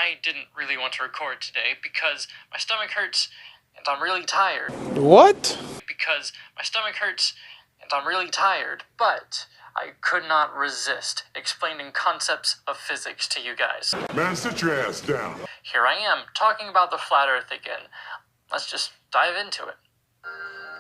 I didn't really want to record today because my stomach hurts and I'm really tired. What? Because my stomach hurts and I'm really tired, but I could not resist explaining concepts of physics to you guys. Man, sit your ass down. Here I am, talking about the flat earth again. Let's just dive into it.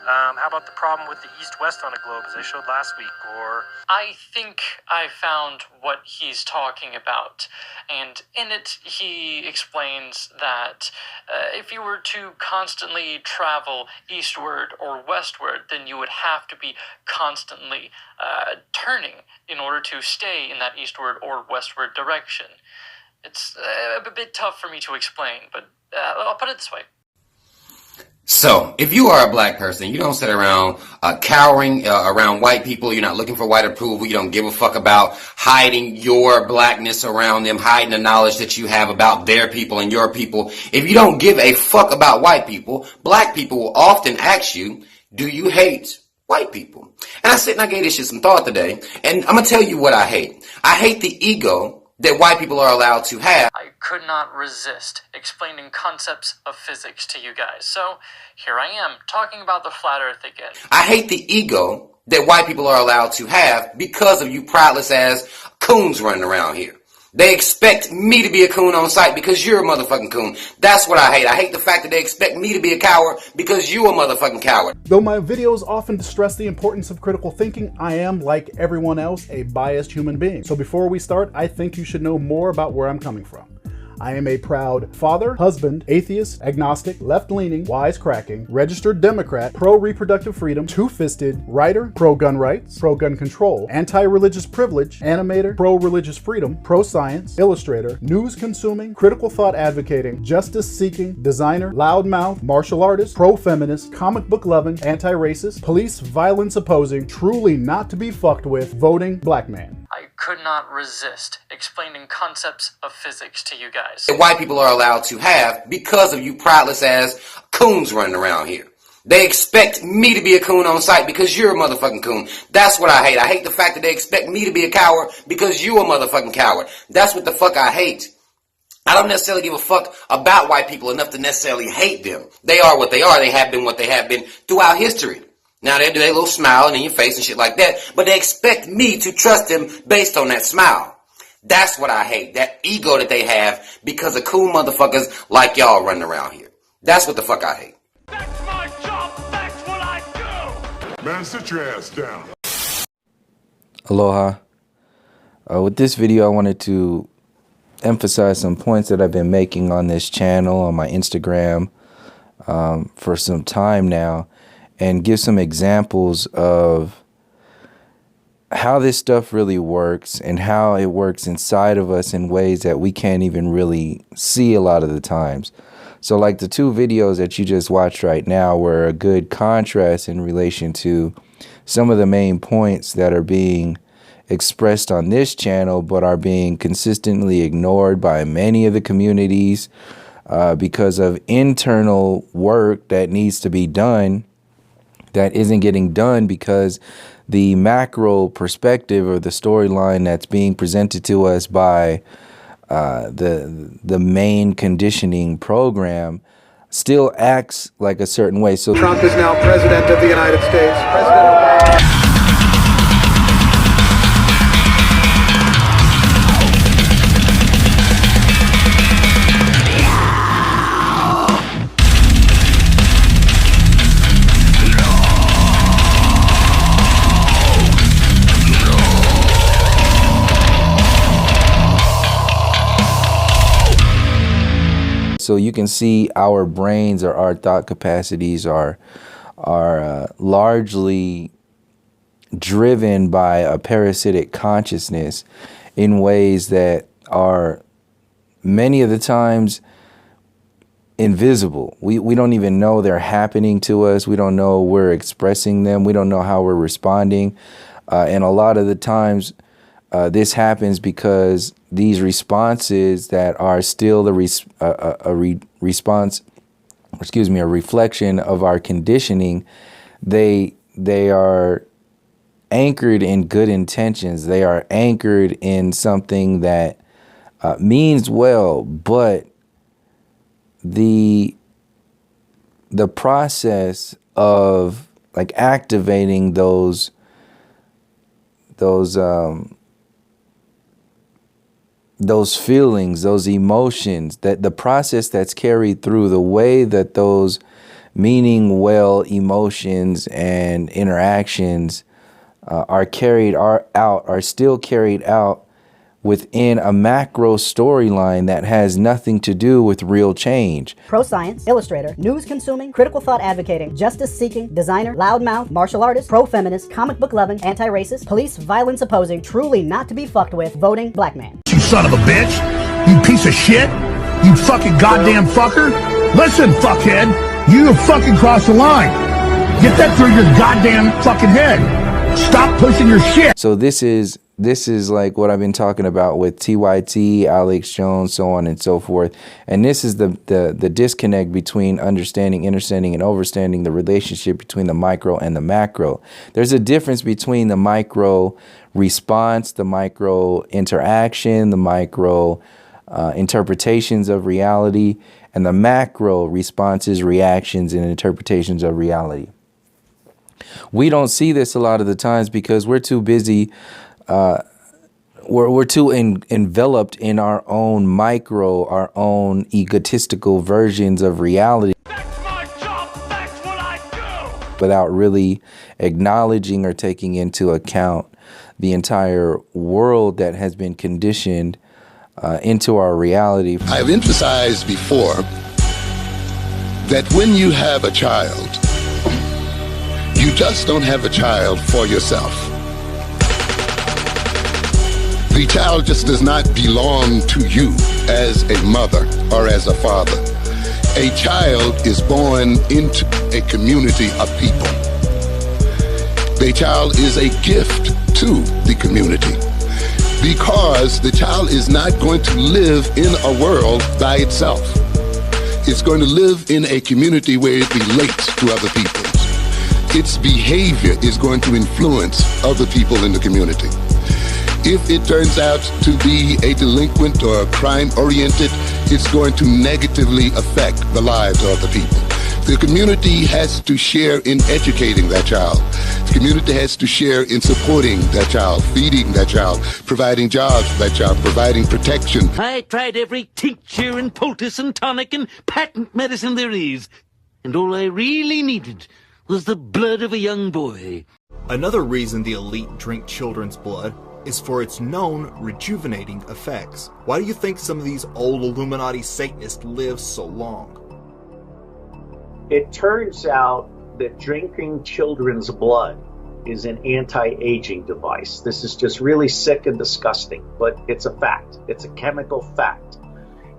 How about the problem with the east-west on a globe as I showed last week, or... I think I found what he's talking about, and in it he explains that if you were to constantly travel eastward or westward, then you would have to be constantly turning in order to stay in that eastward or westward direction. It's a bit tough for me to explain, but I'll put it this way. So, if you are a black person, you don't sit around cowering around white people, you're not looking for white approval, you don't give a fuck about hiding your blackness around them, hiding the knowledge that you have about their people and your people. If you don't give a fuck about white people, black people will often ask you, do you hate white people? And I sit and I gave this shit some thought today, and I'm gonna tell you what I hate. I hate the ego that white people are allowed to have. I could not resist explaining concepts of physics to you guys. So here I am, talking about the flat earth again. I hate the ego that white people are allowed to have because of you proudless ass coons running around here. They expect me to be a coon on sight because you're a motherfucking coon. That's what I hate. I hate the fact that they expect me to be a coward because you a motherfucking coward. Though my videos often stress the importance of critical thinking, I am, like everyone else, a biased human being. So before we start, I think you should know more about where I'm coming from. I am a proud father, husband, atheist, agnostic, left-leaning, wisecracking, registered Democrat, pro-reproductive freedom, two-fisted, writer, pro-gun rights, pro-gun control, anti-religious privilege, animator, pro-religious freedom, pro-science, illustrator, news-consuming, critical thought advocating, justice-seeking, designer, loudmouth, martial artist, pro-feminist, comic book-loving, anti-racist, police violence opposing, truly not to be fucked with, voting black man. I could not resist explaining concepts of physics to you guys. That white people are allowed to have because of you proudless ass coons running around here. They expect me to be a coon on sight because you're a motherfucking coon. That's what I hate. I hate the fact that they expect me to be a coward because you a motherfucking coward. That's what the fuck I hate. I don't necessarily give a fuck about white people enough to necessarily hate them. They are what they are. They have been what they have been throughout history. Now they do their little smiling in your face and shit like that, but they expect me to trust them based on that smile. That's what I hate, that ego that they have because of cool motherfuckers like y'all running around here. That's what the fuck I hate. That's my job. That's what I do. Man, sit your ass down. Aloha. With this video, I wanted to emphasize some points that I've been making on this channel, on my Instagram, for some time now, and give some examples of how this stuff really works and how it works inside of us in ways that we can't even really see a lot of the times. So like the two videos that you just watched right now were a good contrast in relation to some of the main points that are being expressed on this channel but are being consistently ignored by many of the communities because of internal work that needs to be done that isn't getting done because the macro perspective or the storyline that's being presented to us by the main conditioning program still acts like a certain way. So Trump is now president of the United States. President Obama. So you can see our brains or our thought capacities are largely driven by a parasitic consciousness in ways that are many of the times invisible. We don't even know they're happening to us. We don't know we're expressing them. We don't know how we're responding. And a lot of the times this happens because these responses that are still a reflection of our conditioning, they are anchored in good intentions. They are anchored in something that means well, but the process of like activating those feelings, those emotions, that the process that's carried through, the way that those meaning well emotions and interactions are still carried out within a macro storyline that has nothing to do with real change. Pro-science, illustrator, news-consuming, critical thought advocating, justice-seeking, designer, loudmouth, martial artist, pro-feminist, comic book-loving, anti-racist, police violence opposing, truly not to be fucked with, voting black man. You son of a bitch! You piece of shit! You fucking goddamn fucker! Listen, fuckhead! You have fucking crossed the line! Get that through your goddamn fucking head! Stop pushing your shit! So this is like what I've been talking about with TYT, Alex Jones, so on and so forth. And this is the disconnect between understanding, understanding, and overstanding the relationship between the micro and the macro. There's a difference between the micro response, the micro interaction, the micro interpretations of reality, and the macro responses, reactions, and interpretations of reality. We don't see this a lot of the times because we're too busy. We're too enveloped in our own micro, our own egotistical versions of reality. That's my job. That's what I do. Without really acknowledging or taking into account the entire world that has been conditioned into our reality. I've emphasized before that when you have a child, you just don't have a child for yourself. The child just does not belong to you as a mother or as a father. A child is born into a community of people. The child is a gift to the community because the child is not going to live in a world by itself. It's going to live in a community where it relates to other people. Its behavior is going to influence other people in the community. If it turns out to be a delinquent or crime-oriented, it's going to negatively affect the lives of the people. The community has to share in educating that child. The community has to share in supporting that child, feeding that child, providing jobs for that child, providing protection. I tried every tincture and poultice and tonic and patent medicine there is, and all I really needed was the blood of a young boy. Another reason the elite drink children's blood is for its known rejuvenating effects. Why do you think some of these old Illuminati Satanists live so long? It turns out that drinking children's blood is an anti-aging device. This is just really sick and disgusting, but it's a fact. It's a chemical fact.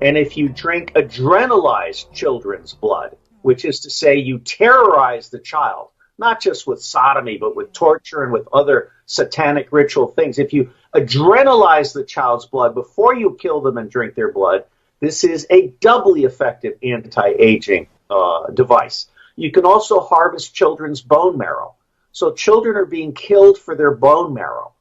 And if you drink adrenalized children's blood, which is to say you terrorize the child, not just with sodomy, but with torture and with other satanic ritual things. If you adrenalize the child's blood before you kill them and drink their blood, this is a doubly effective anti-aging device. You can also harvest children's bone marrow. So children are being killed for their bone marrow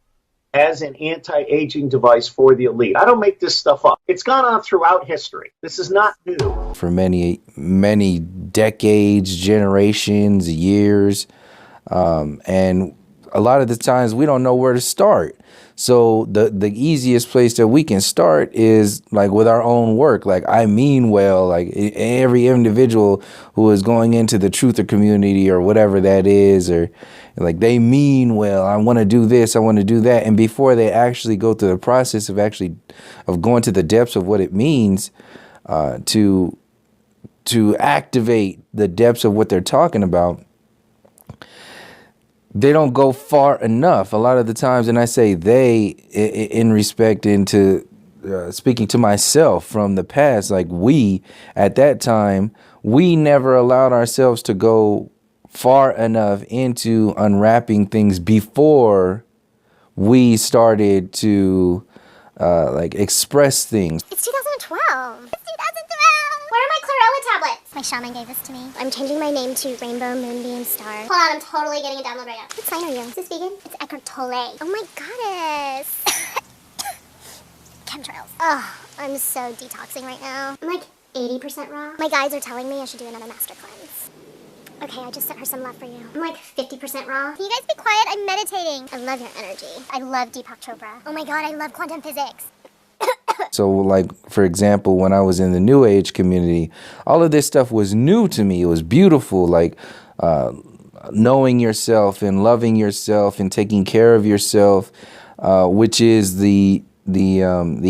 as an anti-aging device for the elite. I don't make this stuff up. It's gone on throughout history. This is not new. For many, many decades, generations, years, and a lot of the times we don't know where to start. So the easiest place that we can start is like with our own work. Like I mean well, like every individual who is going into the truther community or whatever that is, or like they mean well, I want to do this, I want to do that. And before they actually go through the process of going to the depths of what it means to activate the depths of what they're talking about, they don't go far enough a lot of the times. And I say they in respect into speaking to myself from the past, like we at that time, we never allowed ourselves to go far enough into unwrapping things before we started to like express things. It's 2012. It's 2012. Where are my chlorella tablets? My shaman gave this to me. I'm changing my name to Rainbow Moonbeam Star. Hold on, I'm totally getting a download right now. What sign are you? Is this vegan? It's Eckhart Tolle. Oh my goddess. Chemtrails. Ugh. I'm so detoxing right now. I'm like 80% raw. My guides are telling me I should do another master cleanse. Okay, I just sent her some love for you. I'm like 50% raw. Can you guys be quiet? I'm meditating. I love your energy. I love Deepak Chopra. Oh my god, I love quantum physics. So like, for example, when I was in the New Age community, all of this stuff was new to me. It was beautiful, like knowing yourself and loving yourself and taking care of yourself, which is the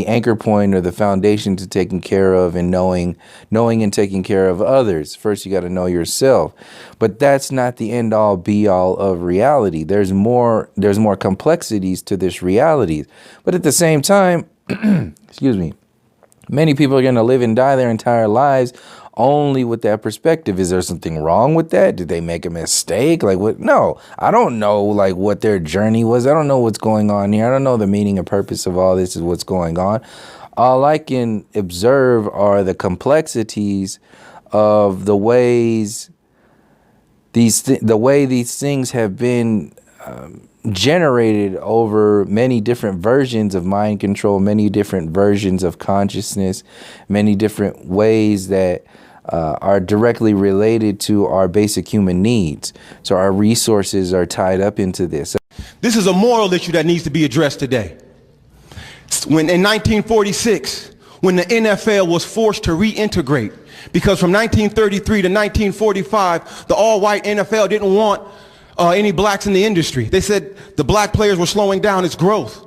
anchor point or the foundation to taking care of and knowing and taking care of others. First, you got to know yourself. But that's not the end all be all of reality. There's more complexities to this reality. But at the same time, excuse me, many people are going to live and die their entire lives only with that perspective. Is there something wrong with that? Did they make a mistake? Like what? No, I don't know like what their journey was. I don't know what's going on here. I don't know the meaning and purpose of all this is what's going on. All I can observe are the complexities of the ways these things have been generated over many different versions of mind control, many different versions of consciousness, many different ways that are directly related to our basic human needs. So our resources are tied up into this. This is a moral issue that needs to be addressed today. When in 1946, when the NFL was forced to reintegrate, because from 1933 to 1945, the all-white NFL didn't want any blacks in the industry. They said the black players were slowing down its growth.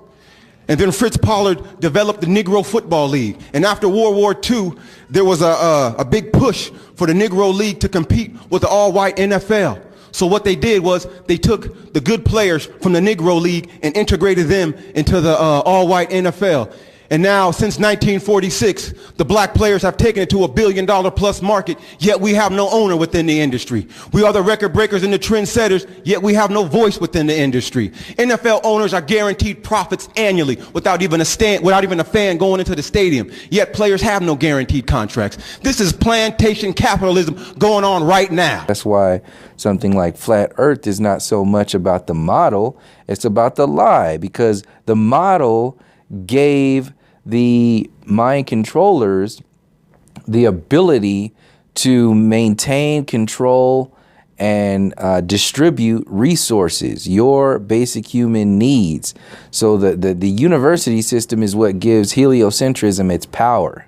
And then Fritz Pollard developed the Negro Football League. And after World War II, there was a big push for the Negro League to compete with the all-white NFL. So what they did was they took the good players from the Negro League and integrated them into the all-white NFL. And now, since 1946, the black players have taken it to $1 billion plus market, yet we have no owner within the industry. We are the record breakers and the trendsetters, yet we have no voice within the industry. NFL owners are guaranteed profits annually without even a fan going into the stadium, yet players have no guaranteed contracts. This is plantation capitalism going on right now. That's why something like Flat Earth is not so much about the model, it's about the lie, because the model gave the mind controllers the ability to maintain, control, and distribute resources, your basic human needs. So the university system is what gives heliocentrism its power.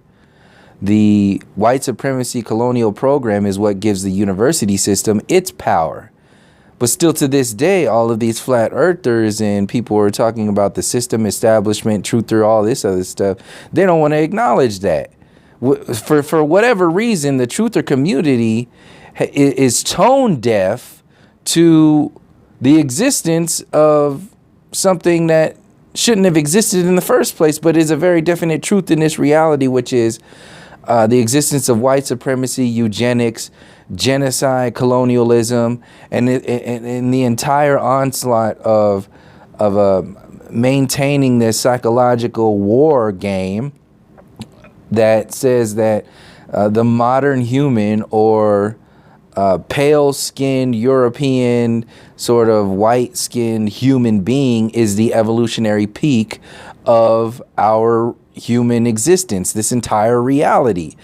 The white supremacy colonial program is what gives the university system its power. But still to this day, all of these flat earthers and people who are talking about the system, establishment, truther, all this other stuff, they don't want to acknowledge that. For whatever reason, the truther community is tone deaf to the existence of something that shouldn't have existed in the first place, but is a very definite truth in this reality, which is the existence of white supremacy, eugenics, genocide, colonialism, and the entire onslaught of maintaining this psychological war game that says that the modern human or pale-skinned European sort of white-skinned human being is the evolutionary peak of our human existence, this entire reality.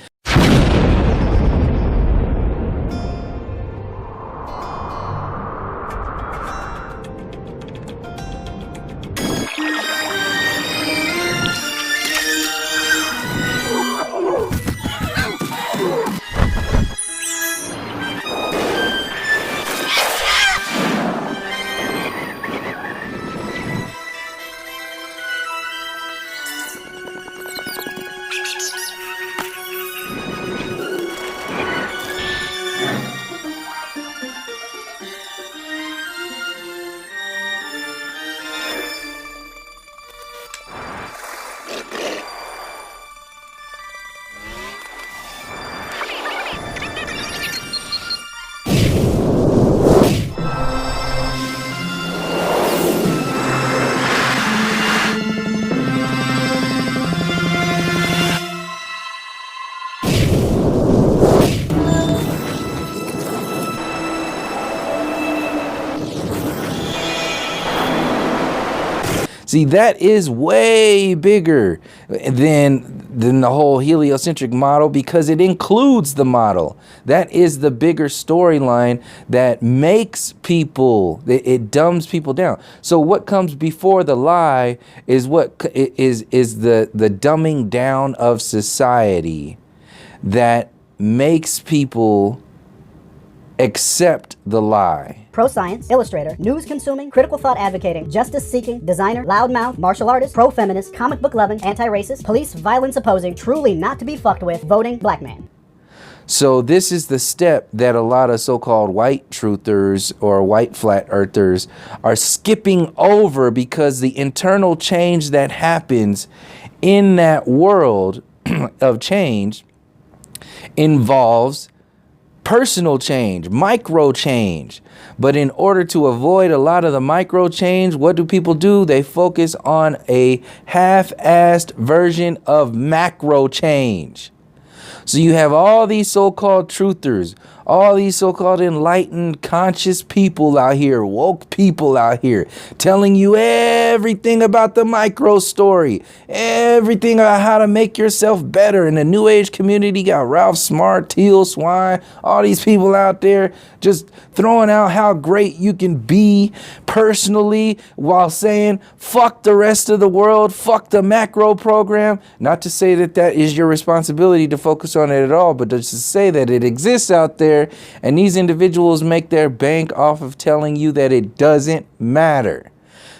See, that is way bigger than the whole heliocentric model, because it includes the model. That is the bigger storyline that makes people, it dumbs people down. So what comes before the lie is the dumbing down of society that makes people accept the lie. Pro-science, illustrator, news-consuming, critical thought advocating, justice-seeking, designer, loudmouth, martial artist, pro-feminist, comic book loving, anti-racist, police violence opposing, truly not to be fucked with, voting black man. So this is the step that a lot of so-called white truthers or white flat earthers are skipping over, because the internal change that happens in that world of change involves personal change, micro change. But in order to avoid a lot of the micro change, what do people do? They focus on a half-assed version of macro change. So you have all these so-called truthers, all these so-called enlightened, conscious people out here, woke people out here, telling you everything about the micro story, everything about how to make yourself better. In the New Age community, got Ralph Smart, Teal Swine, all these people out there just throwing out how great you can be personally, while saying, fuck the rest of the world, fuck the macro program. Not to say that that is your responsibility to focus on it at all, but just to say that it exists out there. And these individuals make their bank off of telling you that it doesn't matter.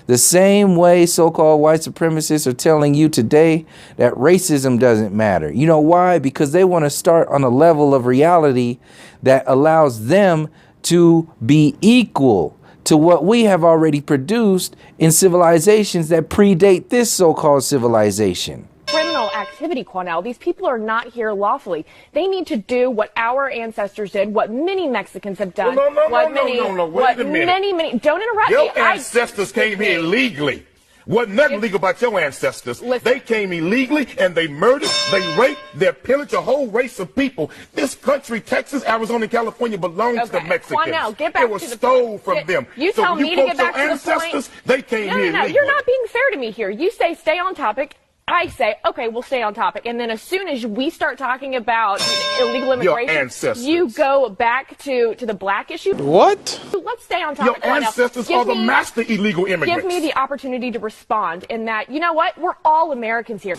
The same way so-called white supremacists are telling you today that racism doesn't matter. You know why? Because they want to start on a level of reality that allows them to be equal to what we have already produced in civilizations that predate this so-called civilization. Criminal activity, Quanell. These people are not here lawfully. They need to do what our ancestors did, what many Mexicans have done. Well, no, wait a minute. Many, don't interrupt Your me. Your ancestors came here illegally. Wasn't nothing legal about your ancestors. They came illegally and they murdered, they raped, they pillaged a whole race of people. This country, Texas, Arizona, and California, belongs to Mexicans. Quanell, get back it was to the stole from them. You so tell me to get back to the ancestors, point. They came here illegally. You're not being fair to me here. You say stay on topic. I say, okay, we'll stay on topic. And then as soon as we start talking about illegal immigration, you go back to the black issue. What? Let's stay on topic. Your ancestors are the master illegal immigrants. Give me the opportunity to respond in that, you know what? We're all Americans here.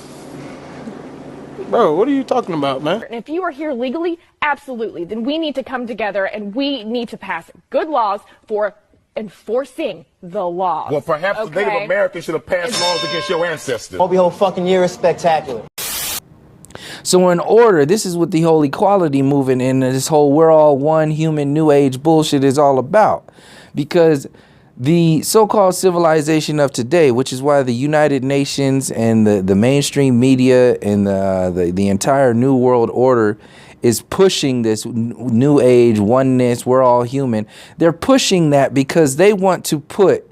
Bro, what are you talking about, man? And if you are here legally, absolutely. Then we need to come together and we need to pass good laws for enforcing the law. Well, perhaps the Native Americans should have passed laws against your ancestors. Hope your whole fucking year is spectacular. So in order, this is what the whole equality movement and this whole we're all one human new age bullshit is all about. Because the so-called civilization of today, which is why the United Nations and the mainstream media and the entire New World Order is pushing this new age oneness, we're all human. They're pushing that because they want to put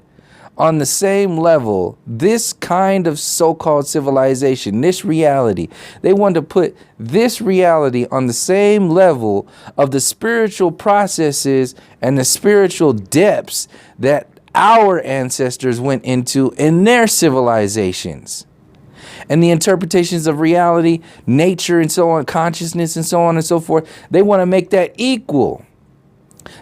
on the same level this kind of so-called civilization, this reality. They want to put this reality on the same level of the spiritual processes and the spiritual depths that our ancestors went into in their civilizations. And the interpretations of reality, nature, and so on, consciousness, and so on and so forth, they want to make that equal.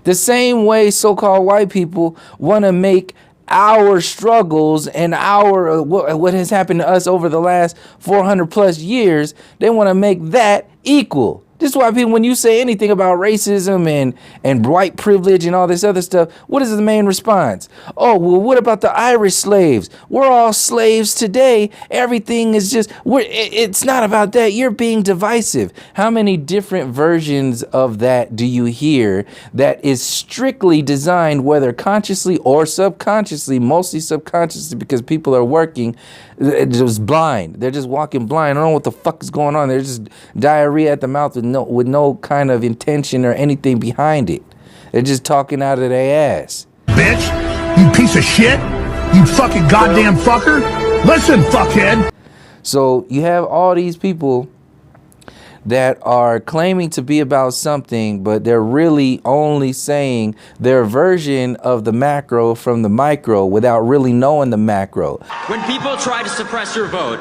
The same way so-called white people want to make our struggles and our what has happened to us over the last 400 plus years, they want to make that equal. This is why people, when you say anything about racism and white privilege and all this other stuff, what is the main response? Oh, well, what about the Irish slaves? We're all slaves today. Everything is just, it's not about that. You're being divisive. How many different versions of that do you hear that is strictly designed, whether consciously or subconsciously, mostly subconsciously, because people are working just blind. They're just walking blind. I don't know what the fuck is going on. There's just diarrhea at the mouth with no kind of intention or anything behind it. They're just talking out of their ass. Bitch, you piece of shit, you fucking goddamn fucker. Listen, fuckhead. So you have all these people that are claiming to be about something, but they're really only saying their version of the macro from the micro without really knowing the macro. When people try to suppress your vote,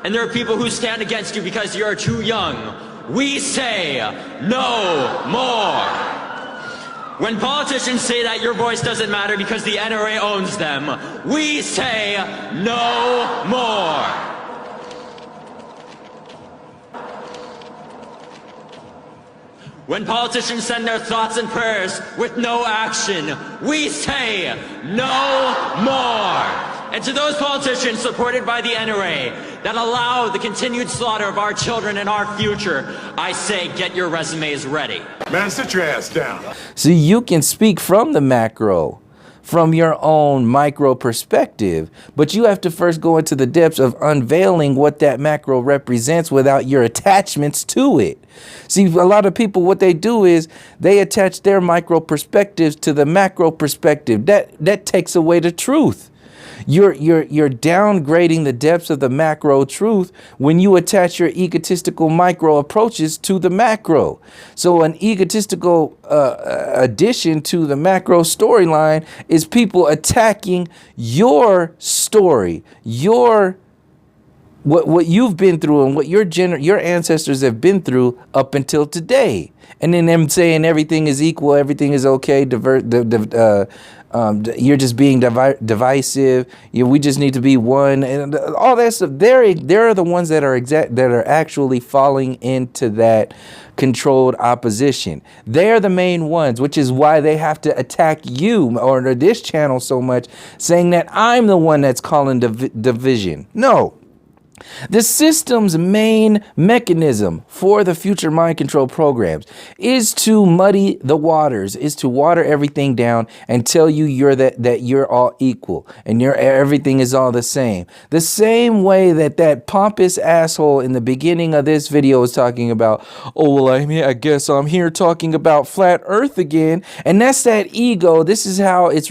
and there are people who stand against you because you're too young, we say no more. When politicians say that your voice doesn't matter because the NRA owns them, we say no more. When politicians send their thoughts and prayers with no action, we say no more. And to those politicians supported by the NRA that allow the continued slaughter of our children and our future, I say get your resumes ready. Man, sit your ass down. See, you can speak from the macro, from your own micro perspective, but you have to first go into the depths of unveiling what that macro represents without your attachments to it. See, a lot of people, what they do is they attach their micro perspectives to the macro perspective. That takes away the truth. You're downgrading the depths of the macro truth when you attach your egotistical micro approaches to the macro. So an egotistical addition to the macro storyline is people attacking your story, what you've been through and what your ancestors have been through up until today. And then them saying everything is equal, everything is okay, you're just being divisive. We just need to be one, and all that stuff. They're the ones that are actually falling into that controlled opposition. They're the main ones, which is why they have to attack you or this channel so much, saying that I'm the one that's calling division. No. The system's main mechanism for the future mind control programs is to muddy the waters, is to water everything down and tell you that you're all equal and everything is all the same. The same way that pompous asshole in the beginning of this video was talking about, oh, well, I guess I'm here talking about flat earth again. And that's that ego. This is how it's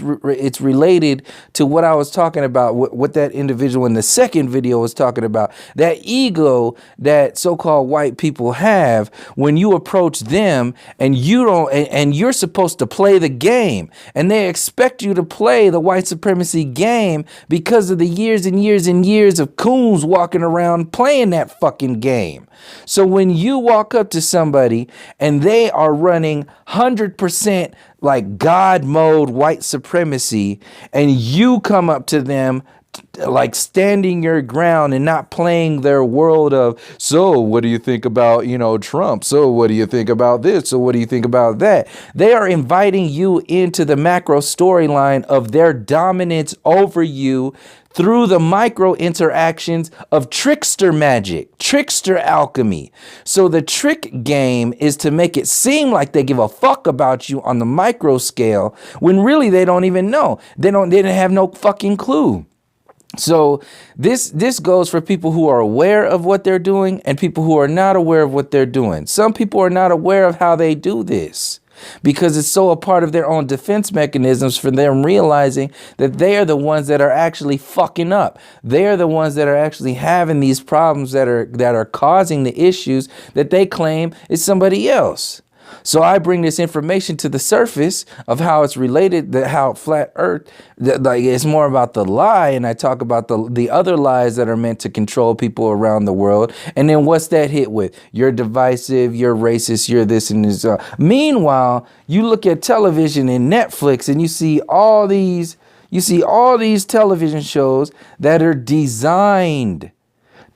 related to what I was talking about, what that individual in the second video was talking about. That ego that so-called white people have when you approach them and you're supposed to play the game, and they expect you to play the white supremacy game because of the years and years and years of coons walking around playing that fucking game. So when you walk up to somebody and they are running 100% like God mode white supremacy, and you come up to them like standing your ground and not playing their world of, so what do you think about, Trump? So what do you think about this? So what do you think about that? They are inviting you into the macro storyline of their dominance over you through the micro interactions of trickster magic, trickster alchemy. So the trick game is to make it seem like they give a fuck about you on the micro scale when really they don't even know. They didn't have no fucking clue. So this goes for people who are aware of what they're doing and people who are not aware of what they're doing. Some people are not aware of how they do this because it's so a part of their own defense mechanisms for them realizing that they are the ones that are actually fucking up. They are the ones that are actually having these problems that are causing the issues that they claim is somebody else. So I bring this information to the surface of how it's related, how flat earth, like it's more about the lie. And I talk about the other lies that are meant to control people around the world. And then what's that hit with? You're divisive, you're racist, you're this and this. Meanwhile, you look at television and Netflix and you see all these television shows that are designed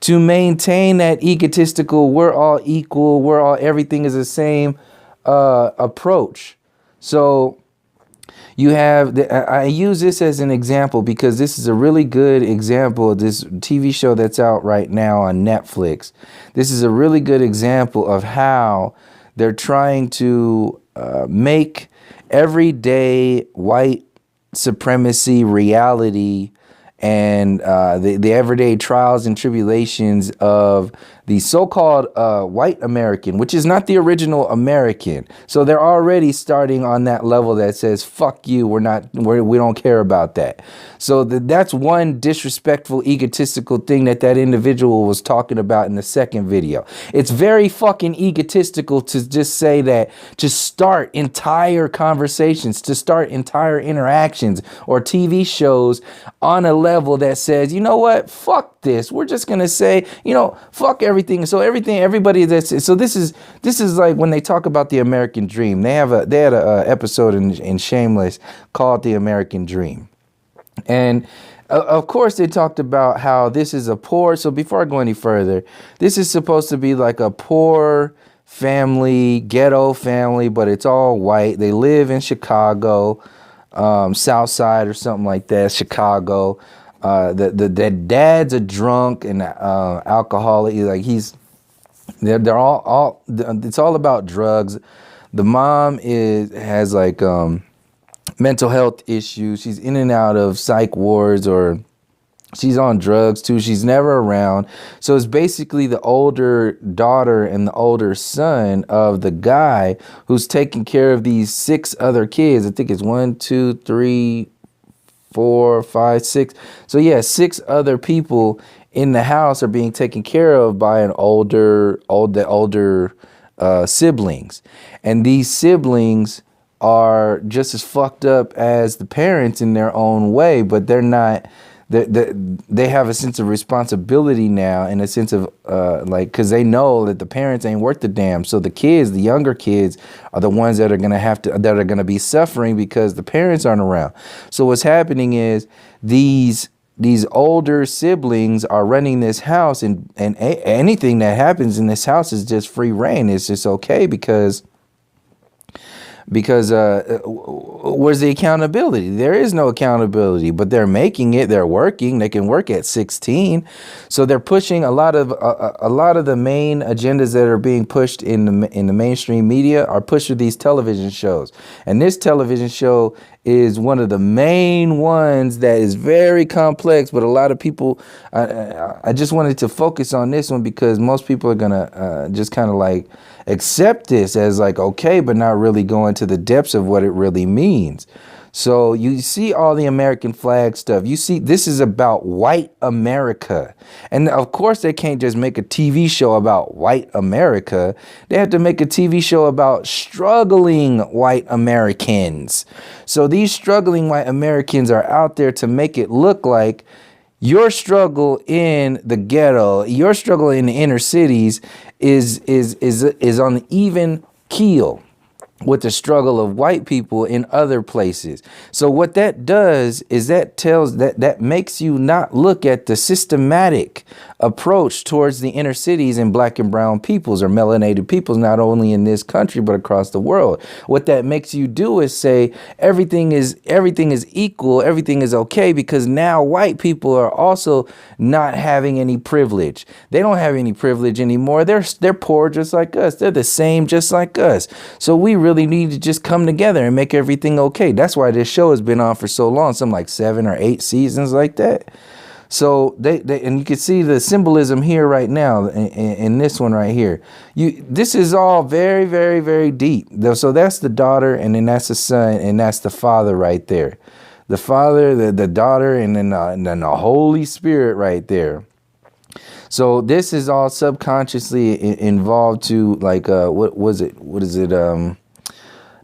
to maintain that egotistical, we're all equal, everything is the same approach. So you have, I use this as an example because this is a really good example of this TV show that's out right now on Netflix. This is a really good example of how they're trying to make everyday white supremacy reality and the everyday trials and tribulations of the so-called white American, which is not the original American. So they're already starting on that level that says, fuck you, we don't care about that. So that's one disrespectful, egotistical thing that individual was talking about in the second video. It's very fucking egotistical to just say that, to start entire conversations, to start entire interactions or TV shows on a level that says, you know what, fuck this. We're just going to say, fuck everything. So everybody so this is like when they talk about the American dream, they had a episode in Shameless called The American Dream. And of course they talked about how this is a poor, so before I go any further, this is supposed to be like a poor family, ghetto family, but it's all white. They live in Chicago, South Side or something like that, Chicago. The dad's a drunk and alcoholic. Like they're all it's all about drugs. The mom has like mental health issues. She's in and out of psych wards, or she's on drugs too. She's never around. So it's basically the older daughter and the older son of the guy who's taking care of these 6 other kids. I think it's 1, 2, 3, 4, 5, 6. So yeah, 6 other people in the house are being taken care of by an older siblings. And these siblings are just as fucked up as the parents in their own way, but they're not. They have a sense of responsibility now, and a sense of because they know that the parents ain't worth the damn. So the younger kids, are the ones that are gonna be suffering because the parents aren't around. So what's happening is these older siblings are running this house, and anything that happens in this house is just free reign. It's just okay because where's the accountability? There is no accountability, but they're making it. They're working. They can work at 16. So they're pushing a lot of the main agendas that are being pushed in the mainstream media are pushed through these television shows. And this television show is one of the main ones that is very complex, but a lot of people, I just wanted to focus on this one because most people are gonna just kind of like accept this as like, okay, but not really go into the depths of what it really means. So you see all the American flag stuff. You see, this is about white America. And of course, they can't just make a TV show about white America. They have to make a TV show about struggling white Americans. So these struggling white Americans are out there to make it look like your struggle in the ghetto, your struggle in the inner cities is on the even keel with the struggle of white people in other places. So what that does is that makes you not look at the systematic approach towards the inner cities and black and brown peoples or melanated peoples, not only in this country, but across the world. What that makes you do is say everything is equal, everything is okay, because now white people are also not having any privilege. They don't have any privilege anymore. They're poor just like us. They're the same just like us. So we really need to just come together and make everything okay. That's why this show has been on for so long, something like 7 or 8 seasons like that. So they and you can see the symbolism here right now in this one right here. This is all very, very, very deep. So that's the daughter, and then that's the son, and that's the father right there. The father, the daughter, and then the Holy Spirit right there. So this is all subconsciously involved to like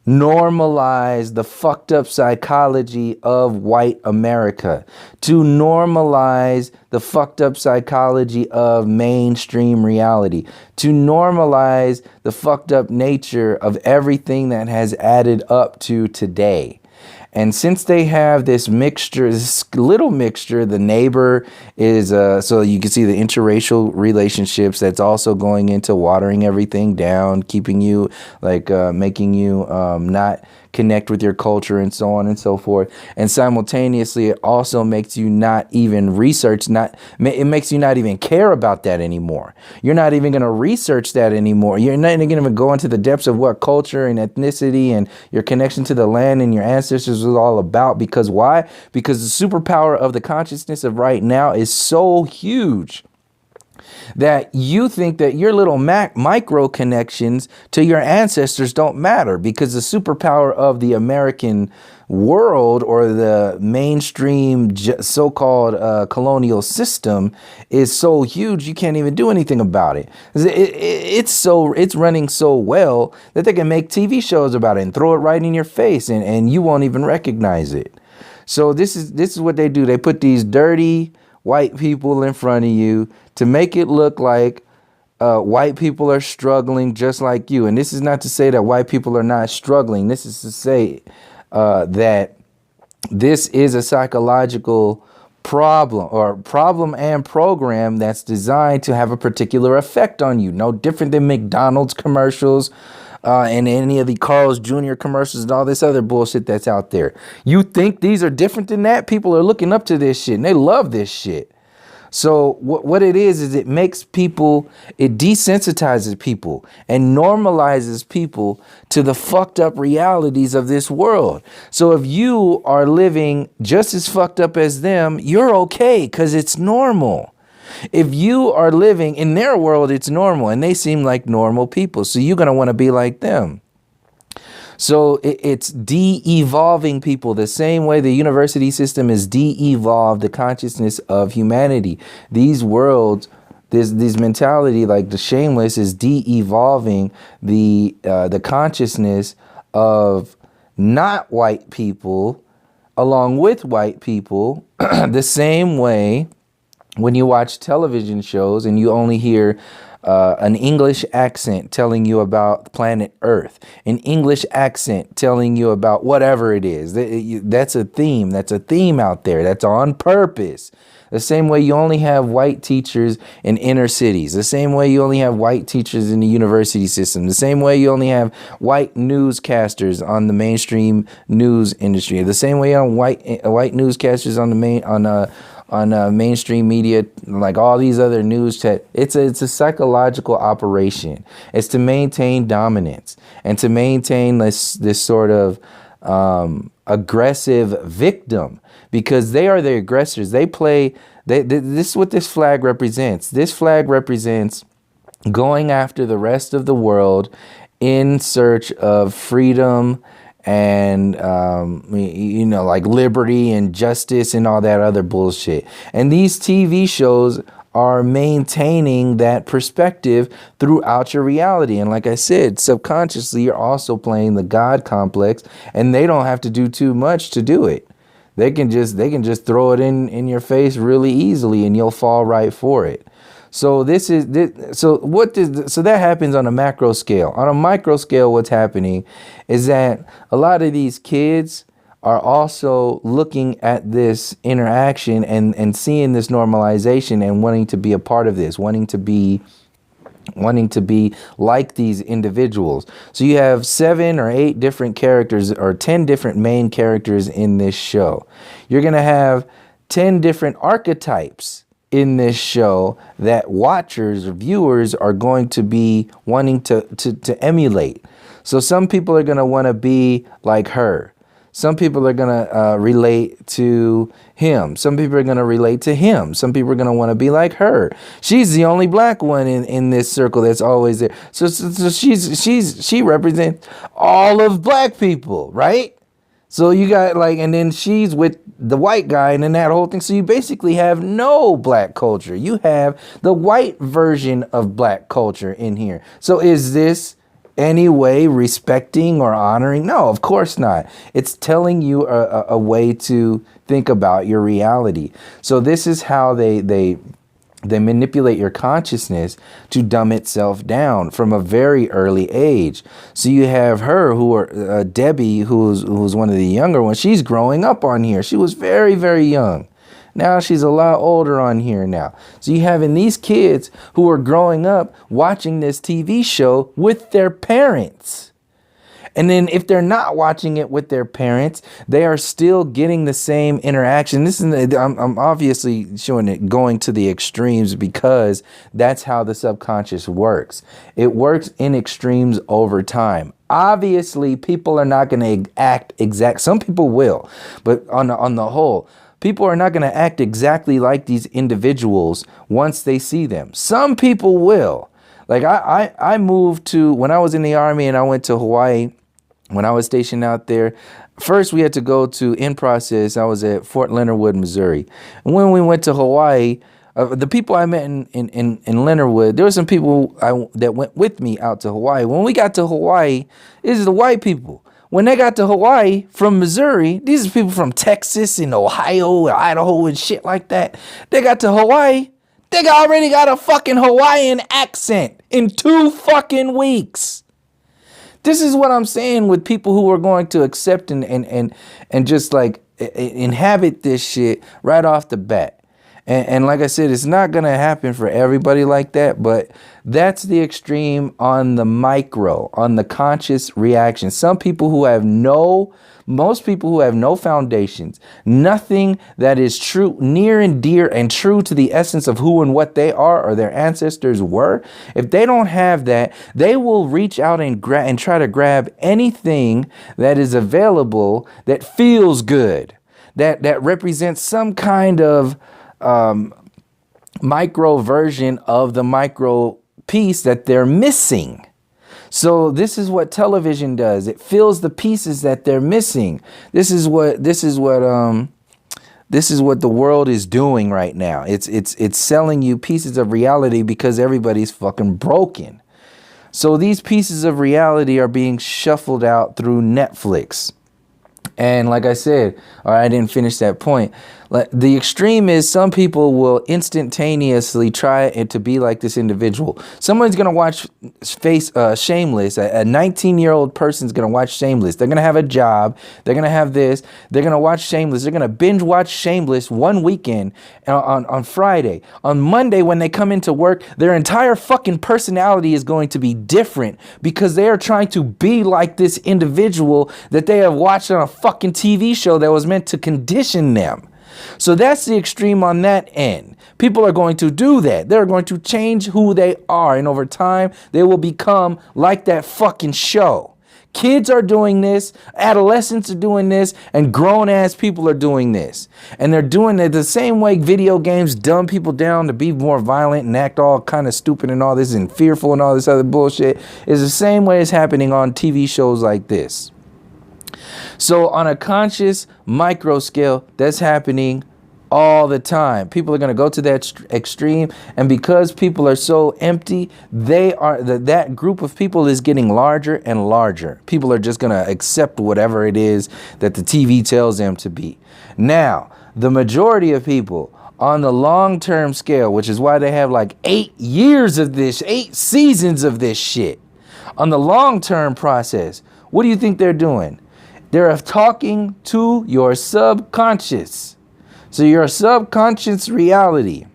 normalize the fucked up psychology of white America, to normalize the fucked up psychology of mainstream reality, to normalize the fucked up nature of everything that has added up to today. And since they have this mixture, this little mixture, the neighbor is, so you can see the interracial relationships that's also going into watering everything down, keeping you like, making you not connect with your culture and so on and so forth. And simultaneously, it also makes you not even research, it makes you not even care about that anymore. You're not even going to research that anymore. You're not going to even go into the depths of what culture and ethnicity and your connection to the land and your ancestors was all about. Because why? Because the superpower of the consciousness of right now is so huge that you think that your little micro connections to your ancestors don't matter, because the superpower of the American world, or the mainstream so-called colonial system, is so huge you can't even do anything about it. It's running so well that they can make TV shows about it and throw it right in your face, and you won't even recognize it. So this is what they do. They put these dirty white people in front of you to make it look like white people are struggling just like you. And this is not to say that white people are not struggling. This is to say that this is a psychological problem and program that's designed to have a particular effect on you. No different than McDonald's commercials and any of the Carl's Jr. commercials and all this other bullshit that's out there. You think these are different than that? People are looking up to this shit and they love this shit. So what it is it makes people, it desensitizes people and normalizes people to the fucked up realities of this world. So if you are living just as fucked up as them, you're okay because it's normal. If you are living in their world, it's normal and they seem like normal people. So you're going to want to be like them. So it's de-evolving people the same way the university system is de-evolved the consciousness of humanity. These worlds, this mentality like the Shameless is de-evolving the consciousness of not white people along with white people the same way when you watch television shows and you only hear an English accent telling you about planet Earth, an English accent telling you about whatever it is. That's a theme. That's a theme out there. That's on purpose. The same way you only have white teachers in inner cities. The same way you only have white teachers in the university system. The same way you only have white newscasters on the mainstream news industry. The same way on white newscasters on mainstream media, like all these other news it's a psychological operation. It's to maintain dominance and to maintain this sort of aggressive victim, because they are the aggressors. This is what this flag represents. This flag represents going after the rest of the world in search of freedom and like liberty and justice and all that other bullshit. And these TV shows are maintaining that perspective throughout your reality. And like I said, subconsciously you're also playing the God complex, and they don't have to do too much to do it. They can just throw it in your face really easily and you'll fall right for it. So that happens on a macro scale. On a micro scale, what's happening is that a lot of these kids are also looking at this interaction and seeing this normalization and wanting to be a part of this, wanting to be like these individuals. So you have 7 or 8 different characters or 10 different main characters in this show. You're going to have 10 different archetypes in this show that watchers or viewers are going to be wanting to emulate. So some people are going to want to be like her. Some people are going to relate to him. Some people are going to relate to him. Some people are going to want to be like her. She's the only black one in this circle that's always there. So she represents all of black people, right? So you got and then she's with the white guy and then that whole thing. So you basically have no black culture. You have the white version of black culture in here. So is this any way respecting or honoring? No, of course not. It's telling you a way to think about your reality. So this is how they manipulate your consciousness to dumb itself down from a very early age. So you have her, Debbie, who's one of the younger ones. She's growing up on here. She was very, very young. Now she's a lot older on here now. So you having these kids who are growing up watching this TV show with their parents. And then if they're not watching it with their parents, they are still getting the same interaction. I'm obviously showing it going to the extremes because that's how the subconscious works. It works in extremes over time. Obviously, people are not going to act exact. Some people will, but on the whole, people are not going to act exactly like these individuals once they see them. Some people will. Like I moved to, when I was in the Army and I went to Hawaii, when I was stationed out there, first we had to go to, in process, I was at Fort Leonard Wood, Missouri. And when we went to Hawaii, the people I met in Leonard Wood, there were some people that went with me out to Hawaii. When we got to Hawaii, this is the white people. When they got to Hawaii from Missouri, these are people from Texas and Ohio and Idaho and shit like that. They got to Hawaii, they already got a fucking Hawaiian accent in 2 fucking weeks. This is what I'm saying with people who are going to accept and just like inhabit this shit right off the bat. And like I said, it's not going to happen for everybody like that, but that's the extreme on the micro, on the conscious reaction. Most people who have no foundations, nothing that is true, near and dear and true to the essence of who and what they are or their ancestors were. If they don't have that, they will reach out and try to grab anything that is available that feels good, that represents some kind of micro version of the micro piece that they're missing. So this is what television does. It fills the pieces that they're missing. This is what the world is doing right now. It's selling you pieces of reality because everybody's fucking broken. So these pieces of reality are being shuffled out through Netflix. And like I said, or I didn't finish that point. The extreme is some people will instantaneously try to be like this individual. Someone's going to watch Shameless. A 19-year-old person's going to watch Shameless. They're going to have a job. They're going to have this. They're going to watch Shameless. They're going to binge watch Shameless one weekend on Friday. On Monday, when they come into work, their entire fucking personality is going to be different because they are trying to be like this individual that they have watched on a fucking TV show that was meant to condition them. So that's the extreme on that end. People are going to do that. They're going to change who they are. And over time, they will become like that fucking show. Kids are doing this. Adolescents are doing this. And grown-ass people are doing this. And they're doing it the same way video games dumb people down to be more violent and act all kind of stupid and all this and fearful and all this other bullshit. Is the same way it's happening on TV shows like this. So on a conscious micro scale, that's happening all the time. People are going to go to that extreme, and because people are so empty, that group of people is getting larger and larger. People are just going to accept whatever it is that the TV tells them to be. Now, the majority of people on the long-term scale, which is why they have like 8 years of this, 8 seasons of this shit. On the long-term process, what do you think they're doing? They're talking to your subconscious. So your subconscious reality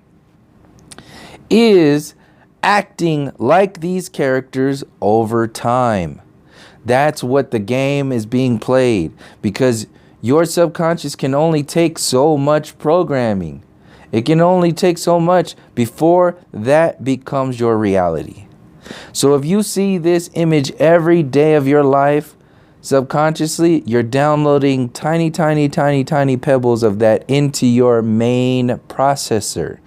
is acting like these characters over time. That's what the game is being played, because your subconscious can only take so much programming. It can only take so much before that becomes your reality. So if you see this image every day of your life, subconsciously, you're downloading tiny pebbles of that into your main processor.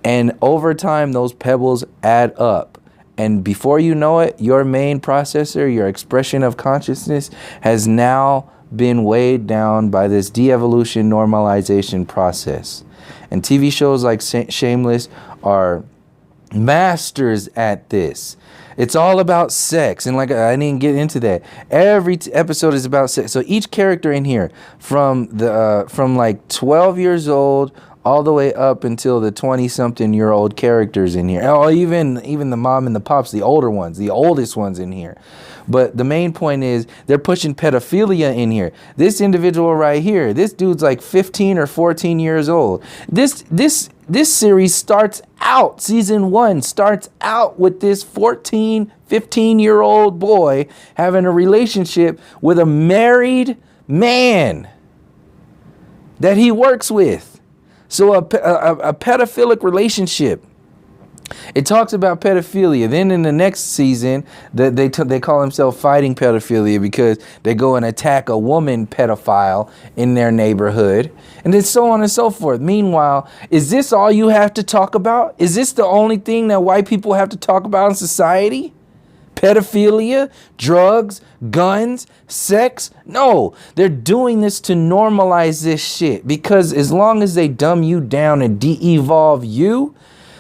And over time, those pebbles add up. And before you know it, your main processor, your expression of consciousness, has now been weighed down by this de-evolution normalization process. And TV shows like Shameless are masters at this. It's all about sex, and like I didn't get into that. Every episode is about sex. So each character in here, from like 12 years old all the way up until the 20-something-year-old characters in here. Oh, even the mom and the pops, the older ones, the oldest ones in here. But the main point is they're pushing pedophilia in here. This individual right here, this dude's like 15 or 14 years old. This series starts out, season 1 starts out with this 14, 15-year-old boy having a relationship with a married man that he works with. So a pedophilic relationship. It talks about pedophilia. Then in the next season, they call themselves fighting pedophilia because they go and attack a woman pedophile in their neighborhood, and then so on and so forth. Meanwhile, is this all you have to talk about? Is this the only thing that white people have to talk about in society? Pedophilia, drugs, guns, sex? No, they're doing this to normalize this shit, because as long as they dumb you down and de-evolve you,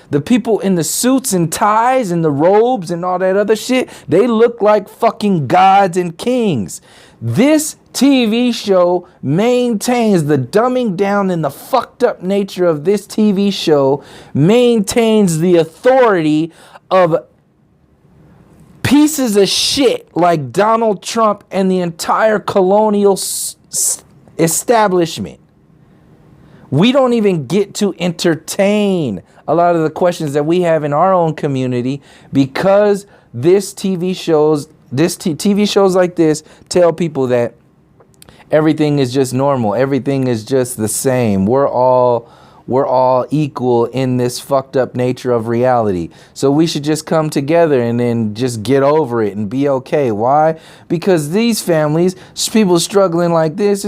the people in the suits and ties and the robes and all that other shit, they look like fucking gods and kings. This TV show maintains the dumbing down and the fucked up nature of this TV show, maintains the authority of pieces of shit like Donald Trump and the entire colonial establishment. We don't even get to entertain a lot of the questions that we have in our own community, because TV shows like this tell people that everything is just normal. Everything is just the same. We're all equal in this fucked up nature of reality. So we should just come together and then just get over it and be okay. Why? Because these families, people struggling like this,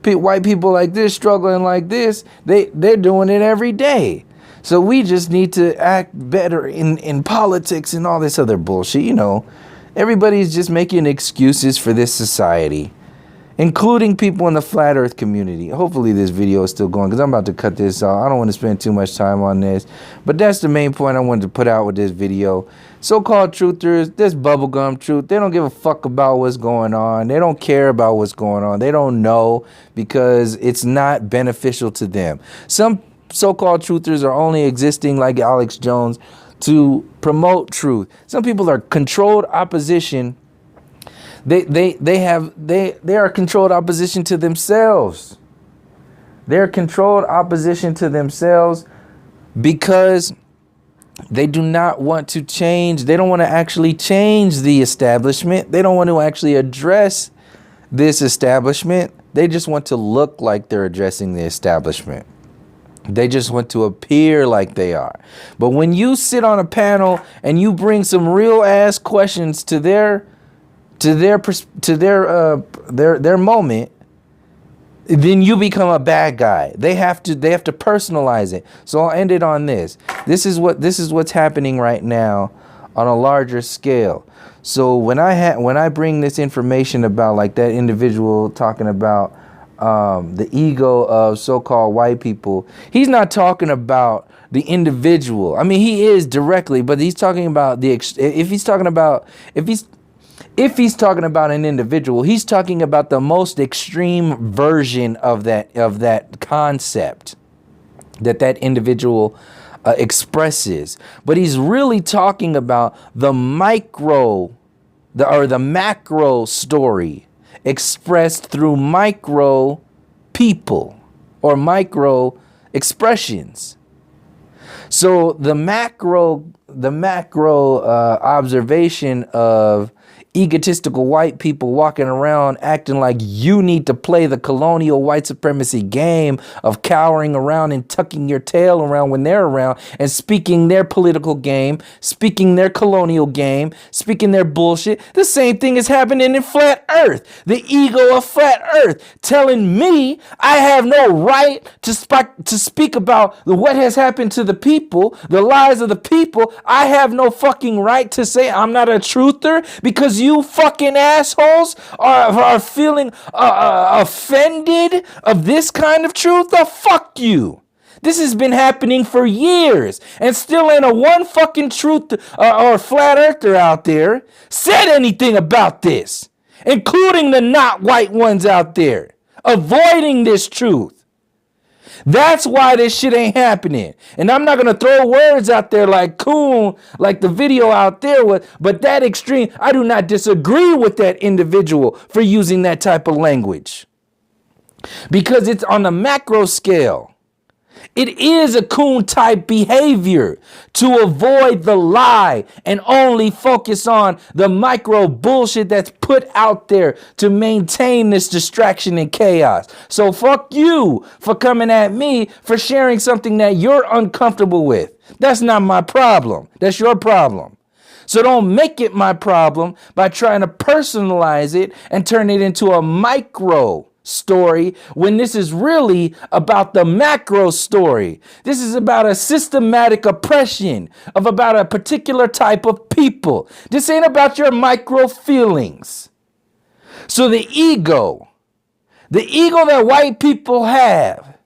white people like this struggling like this, they're doing it every day. So we just need to act better in politics and all this other bullshit. You know, everybody's just making excuses for this society, including people in the flat earth community. Hopefully this video is still going, because I'm about to cut this off. I don't want to spend too much time on this, but that's the main point I wanted to put out with this video. So-called truthers, this bubblegum truth, they don't give a fuck about what's going on. They don't care about what's going on. They don't know, because it's not beneficial to them. Some so-called truthers are only existing, like Alex Jones, to promote truth. Some people are controlled opposition. They are controlled opposition to themselves. They're controlled opposition to themselves because they do not want to change. They don't want to actually change the establishment. They don't want to actually address this establishment. They just want to look like they're addressing the establishment. They just want to appear like they are. But when you sit on a panel and you bring some real ass questions to their moment, then you become a bad guy. They have to personalize it. So I'll end it on this. This is what's happening right now on a larger scale. So when I bring this information about, like that individual talking about the ego of so-called white people, he's not talking about the individual. I mean, he is directly, but he's talking about if he's talking about an individual, he's talking about the most extreme version of that concept that individual expresses. But he's really talking about the macro story expressed through micro people or micro expressions. So the macro observation of egotistical white people walking around acting like you need to play the colonial white supremacy game of cowering around and tucking your tail around when they're around and speaking their political game, speaking their colonial game, speaking their bullshit. The same thing is happening in flat earth. The ego of flat earth telling me I have no right to speak about what has happened to the people, the lives of the people. I have no fucking right to say I'm not a truther because you fucking assholes are feeling offended of this kind of truth. Oh, fuck you. This has been happening for years, and still ain't a one fucking truth or flat earther out there said anything about this, including the not white ones out there avoiding this truth. That's why this shit ain't happening. And I'm not going to throw words out there like coon, like the video out there was, but that extreme, I do not disagree with that individual for using that type of language. Because it's on the macro scale. It is a coon type behavior to avoid the lie and only focus on the micro bullshit that's put out there to maintain this distraction and chaos. So fuck you for coming at me for sharing something that you're uncomfortable with. That's not my problem. That's your problem. So don't make it my problem by trying to personalize it and turn it into a micro story when this is really about the macro story. This is about a systematic oppression of about a particular type of people. This ain't about your micro feelings. So the ego that white people have,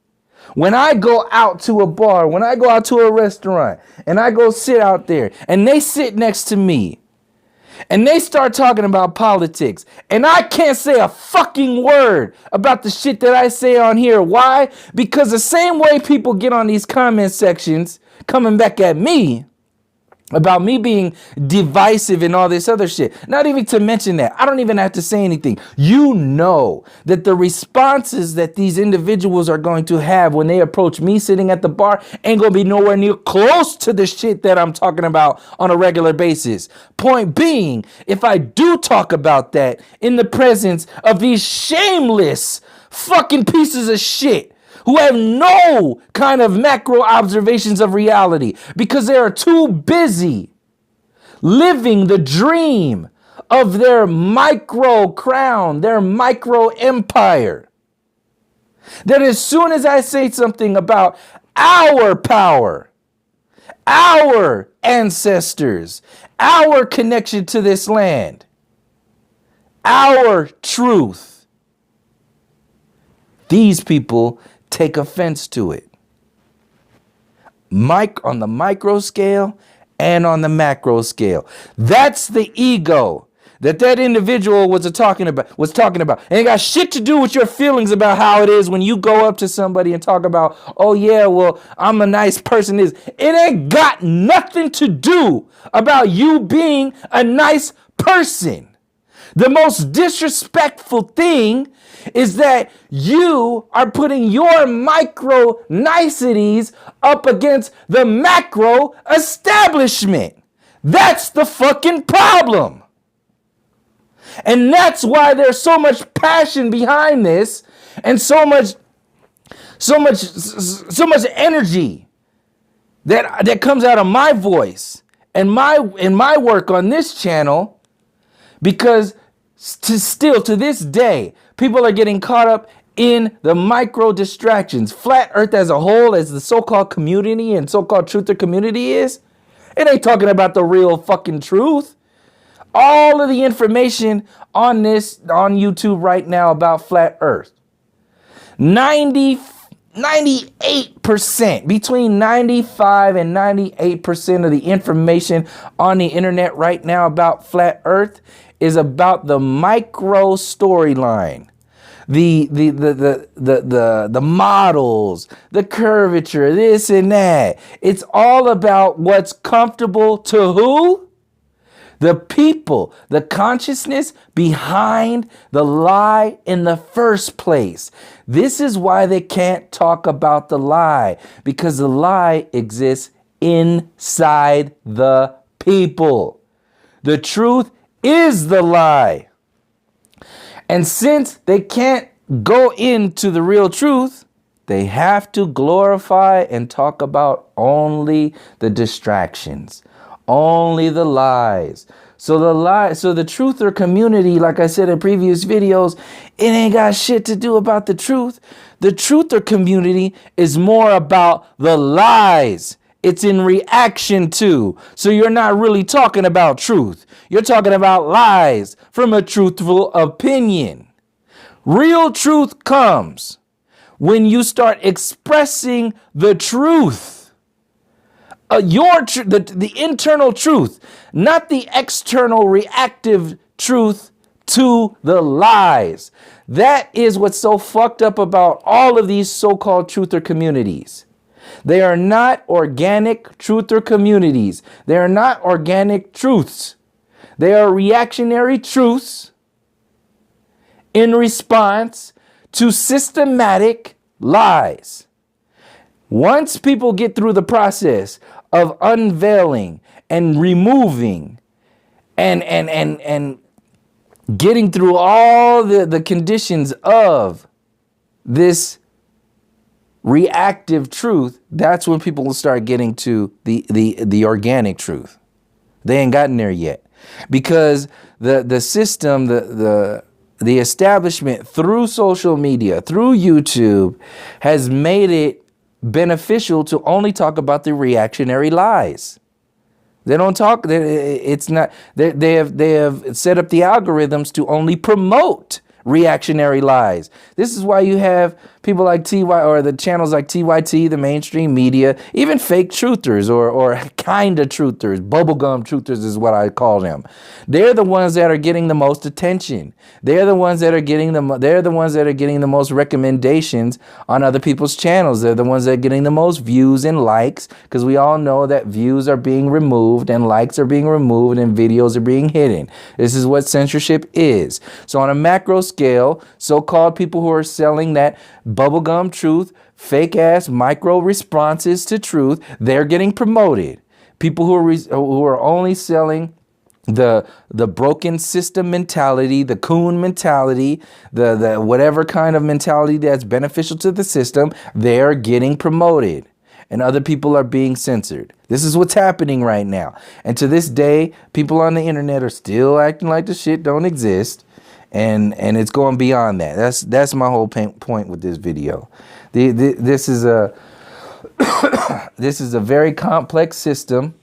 when I go out to a bar, when I go out to a restaurant and I go sit out there and they sit next to me and they start talking about politics, and I can't say a fucking word about the shit that I say on here. Why? Because the same way people get on these comment sections coming back at me about me being divisive and all this other shit. Not even to mention that. I don't even have to say anything. You know that the responses that these individuals are going to have when they approach me sitting at the bar ain't going to be nowhere near close to the shit that I'm talking about on a regular basis. Point being, if I do talk about that in the presence of these shameless fucking pieces of shit who have no kind of macro observations of reality because they are too busy living the dream of their micro crown, their micro empire, that as soon as I say something about our power, our ancestors, our connection to this land, our truth, these people take offense to it. On the micro scale and on the macro scale. That's the ego that individual was talking about. And it got shit to do with your feelings about how it is when you go up to somebody and talk about, oh yeah, well, I'm a nice person. It ain't got nothing to do about you being a nice person. The most disrespectful thing is that you are putting your micro niceties up against the macro establishment. That's the fucking problem. And that's why there's so much passion behind this and so much energy that comes out of my voice and my work on this channel, because to this day, people are getting caught up in the micro distractions. Flat Earth as a whole, as the so-called community and so-called truther community is, it ain't talking about the real fucking truth. All of the information on YouTube right now about Flat Earth, 98%, between 95 and 98% of the information on the internet right now about Flat Earth is about the micro storyline, the models, the curvature, this and that. It's all about what's comfortable to who? The people, the consciousness behind the lie in the first place. This is why they can't talk about the lie, because the lie exists inside the people. The truth is the lie. And since they can't go into the real truth, they have to glorify and talk about only the distractions, only the lies. So the truther community, like I said in previous videos, it ain't got shit to do about the truth. The truther community is more about the lies. It's in reaction to. So you're not really talking about truth. You're talking about lies from a truthful opinion. Real truth comes when you start expressing the truth. The internal truth, not the external reactive truth to the lies. That is what's so fucked up about all of these so-called truther communities. They are not organic truther communities. They are not organic truths. They are reactionary truths in response to systematic lies. Once people get through the process of unveiling and removing and getting through all the conditions of this reactive truth, that's when people will start getting to the organic truth. They ain't gotten there yet, because the system, the establishment through social media, through YouTube, has made it beneficial to only talk about the reactionary lies. They don't talk. It's not. They have set up the algorithms to only promote reactionary lies. This is why you have people like TY, or the channels like TYT, the mainstream media, even fake truthers or kind of truthers, bubblegum truthers is what I call them. They're the ones that are getting the most attention. They're the ones that are getting the most recommendations on other people's channels. They're the ones that are getting the most views and likes, because we all know that views are being removed and likes are being removed and videos are being hidden. This is what censorship is. So on a macro scale, so-called people who are selling that bubblegum truth, fake ass micro responses to truth, they're getting promoted. People who are only selling the broken system mentality, the coon mentality, the whatever kind of mentality that's beneficial to the system, they're getting promoted. And other people are being censored. This is what's happening right now. And to this day, people on the internet are still acting like the shit don't exist. And it's going beyond that. That's my whole point with this video. This is a this is a very complex system,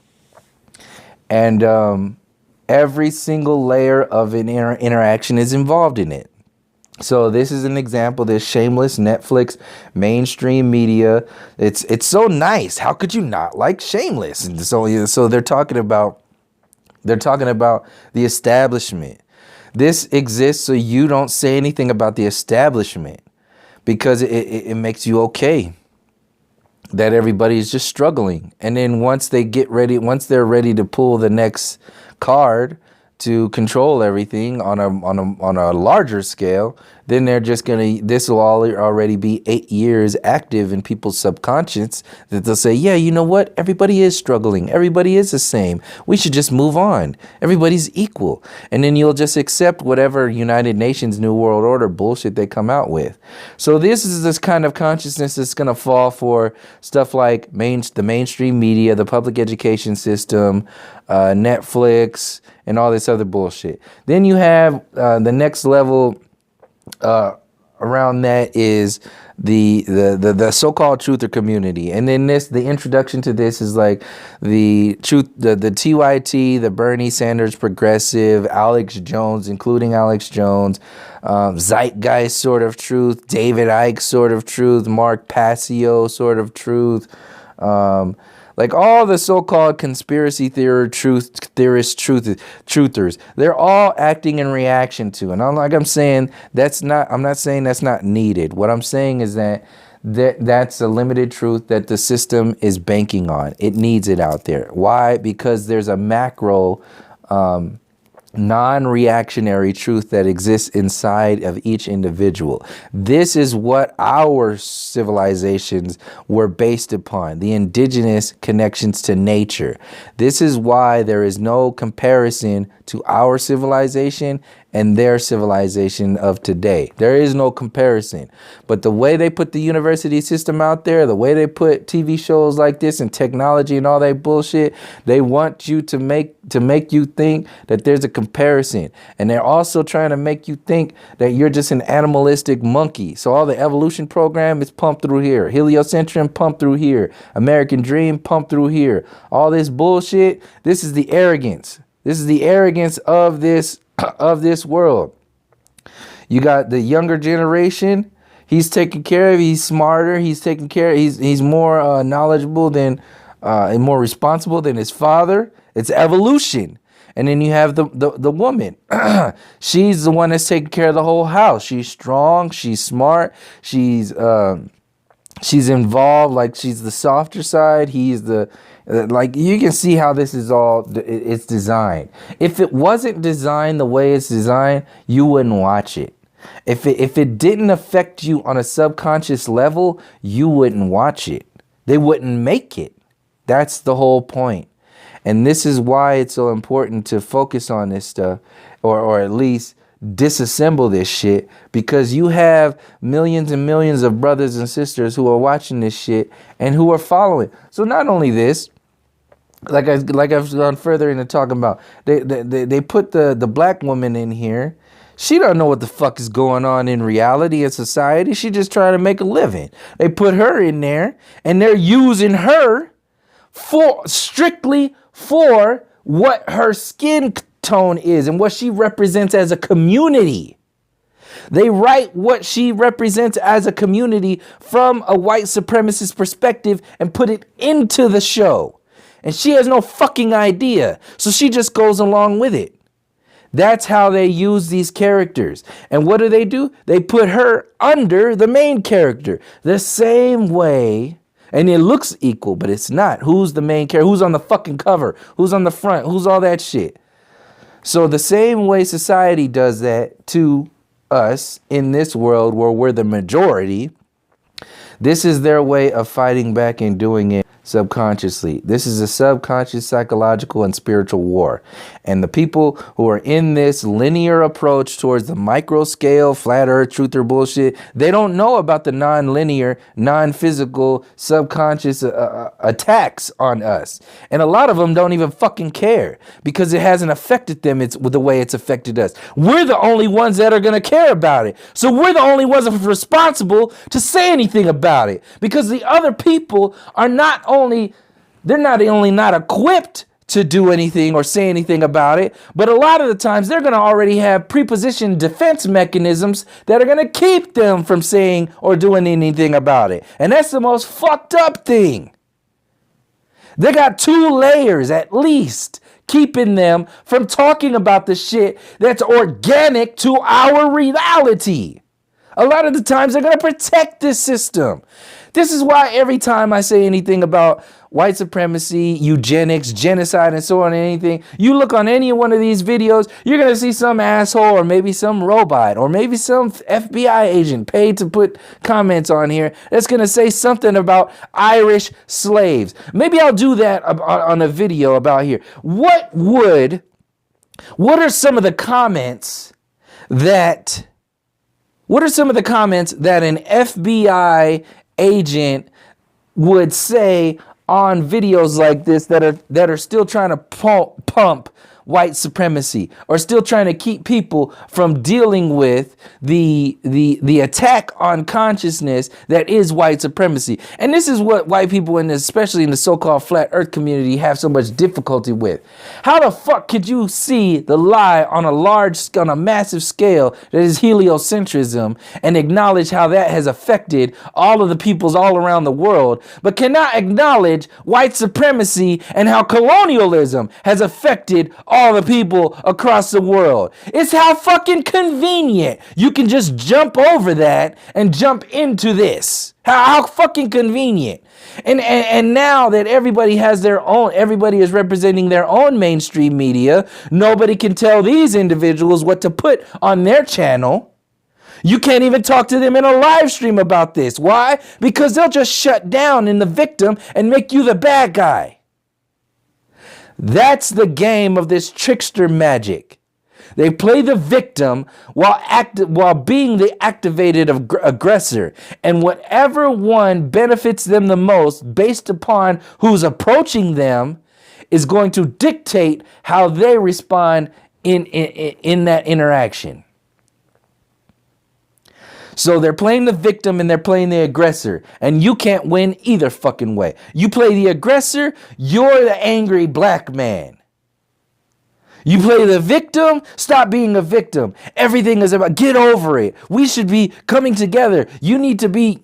and every single layer of an interaction is involved in it. So this is an example. This Shameless, Netflix, mainstream media. It's so nice. How could you not like Shameless? And so they're talking about the establishment. This exists so you don't say anything about the establishment, because it makes you okay that everybody is just struggling. And then once they're ready to pull the next card to control everything on a larger scale, then they're just this will already be 8 years active in people's subconscious, that they'll say, yeah, you know what? Everybody is struggling. Everybody is the same. We should just move on. Everybody's equal. And then you'll just accept whatever United Nations New World Order bullshit they come out with. So this is this kind of consciousness that's going to fall for stuff like the mainstream media, the public education system, Netflix, and all this other bullshit. Then you have the next level around that is the so-called truther community. And then the introduction to this is like the TYT, the Bernie Sanders progressive, Alex Jones, including Alex Jones, Zeitgeist sort of truth, David Icke sort of truth, Mark Passio sort of truth, like all the so-called conspiracy theorists, truthers, they're all acting in reaction to. And I'm not saying that's not needed. What I'm saying is that's a limited truth that the system is banking on. It needs it out there. Why? Because there's a macro non-reactionary truth that exists inside of each individual. This is what our civilizations were based upon, the indigenous connections to nature. This is why there is no comparison to our civilization and their civilization of today. There is no comparison. But the way they put the university system out there, the way they put TV shows like this and technology and all that bullshit, they want you to make you think that there's a comparison. And they're also trying to make you think that you're just an animalistic monkey. So all the evolution program is pumped through here. Heliocentrism pumped through here. American dream pumped through here. All this bullshit, this is the arrogance. This is the arrogance of this world. You got the younger generation. He's taken care of. He's smarter. He's taken care of. He's more knowledgeable than and more responsible than his father. It's evolution. And then you have the woman. She's the one that's taking care of the whole house. She's strong. She's smart. She's involved. Like, she's the softer side. He's the like, you can see how this is all, it's designed. If it wasn't designed the way it's designed, you wouldn't watch it. If it didn't affect you on a subconscious level, you wouldn't watch it. They wouldn't make it. That's the whole point. And this is why it's so important to focus on this stuff, or at least disassemble this shit, because you have millions and millions of brothers and sisters who are watching this shit and who are following. So not only this, like I've gone further into talking about, they put the black woman in here. She don't know what the fuck is going on in reality and society. She just trying to make a living. They put her in there, and they're using her strictly for what her skin tone is and what she represents as a community. They write what she represents as a community from a white supremacist perspective and put it into the show. And she has no fucking idea. So she just goes along with it. That's how they use these characters. And what do? They put her under the main character. The same way. And it looks equal, but it's not. Who's the main character? Who's on the fucking cover? Who's on the front? Who's all that shit? So the same way society does that to us in this world where we're the majority, this is their way of fighting back and doing it subconsciously. This is a subconscious psychological and spiritual war. And the people who are in this linear approach towards the micro scale, flat earth, truther bullshit, they don't know about the non-linear, non-physical, subconscious attacks on us. And a lot of them don't even fucking care because it hasn't affected them. It's the way it's affected us. We're the only ones that are going to care about it. So we're the only ones that are responsible to say anything about it, because the other people are not only not equipped to do anything or say anything about it, but a lot of the times they're going to already have prepositioned defense mechanisms that are going to keep them from saying or doing anything about it. And that's the most fucked up thing. They got 2 layers at least keeping them from talking about the shit that's organic to our reality. A lot of the times they're going to protect this system. This is why every time I say anything about white supremacy, eugenics, genocide, and so on, anything, you look on any one of these videos, you're going to see some asshole or maybe some robot or maybe some FBI agent paid to put comments on here that's going to say something about Irish slaves. Maybe I'll do that on a video about here. What are some of the comments that an FBI agent would say on videos like this that are still trying to pump white supremacy, or still trying to keep people from dealing with the attack on consciousness that is white supremacy? And this is what white people, especially in the so-called flat earth community, have so much difficulty with. How the fuck could you see the lie on a massive scale that is heliocentrism and acknowledge how that has affected all of the peoples all around the world, but cannot acknowledge white supremacy and how colonialism has affected all the people across the world? It's how fucking convenient you can just jump over that and jump into this. How fucking convenient. And now that everybody has their own, everybody is representing their own mainstream media, nobody can tell these individuals what to put on their channel. You can't even talk to them in a live stream about this. Why? Because they'll just shut down in the victim and make you the bad guy. That's the game of this trickster magic. They play the victim while being the activated aggressor. And whatever one benefits them the most based upon who's approaching them is going to dictate how they respond in that interaction. So they're playing the victim and they're playing the aggressor. And you can't win either fucking way. You play the aggressor, you're the angry black man. You play the victim, stop being a victim. Everything is about, get over it. We should be coming together. You need to be,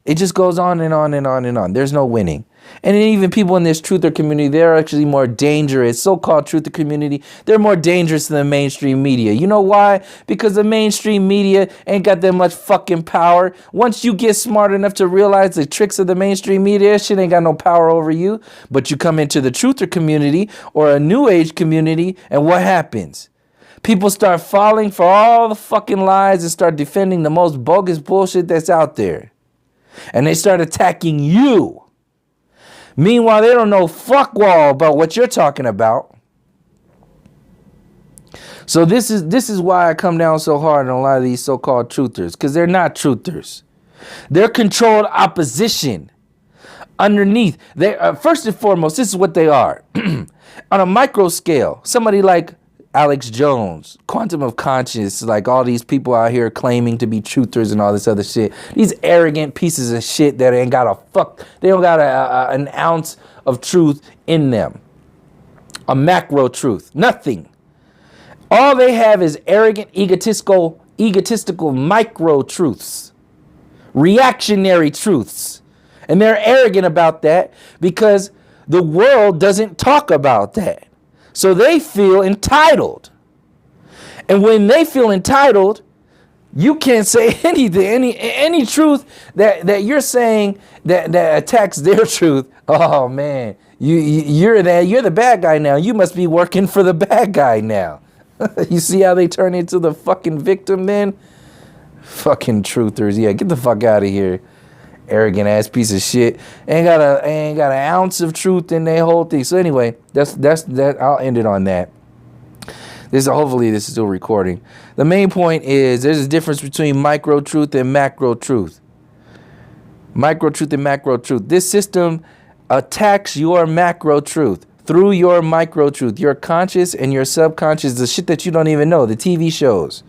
it just goes on and on and on and on. There's no winning. And even people in this truther community, they're actually more dangerous. So-called truther community, they're more dangerous than the mainstream media. You know why? Because the mainstream media ain't got that much fucking power. Once you get smart enough to realize the tricks of the mainstream media, shit ain't got no power over you. But you come into the truther community or a new age community, and what happens? People start falling for all the fucking lies and start defending the most bogus bullshit that's out there. And they start attacking you. Meanwhile, they don't know fuck all about what you're talking about. So this is why I come down so hard on a lot of these so-called truthers, because they're not truthers. They're controlled opposition. Underneath, they first and foremost, this is what they are. On a micro scale, somebody like Alex Jones, Quantum of Conscious, like all these people out here claiming to be truthers and all this other shit. These arrogant pieces of shit that ain't got a fuck, they don't got an ounce of truth in them. A macro truth, nothing. All they have is arrogant, egotistical micro truths, reactionary truths. And they're arrogant about that because the world doesn't talk about that. So they feel entitled. And when they feel entitled, you can't say anything, any truth that you're saying that attacks their truth. Oh man, you're the bad guy now. You must be working for the bad guy now. You see how they turn into the fucking victim then? Fucking truthers. Yeah, get the fuck out of here. Arrogant ass piece of shit. Ain't got an ounce of truth in their whole thing. So anyway, that's that. I'll end it on that. Hopefully this is still recording. The main point is there's a difference between micro truth and macro truth. Micro truth and macro truth. This system attacks your macro truth through your micro truth, your conscious and your subconscious, the shit that you don't even know, the TV shows,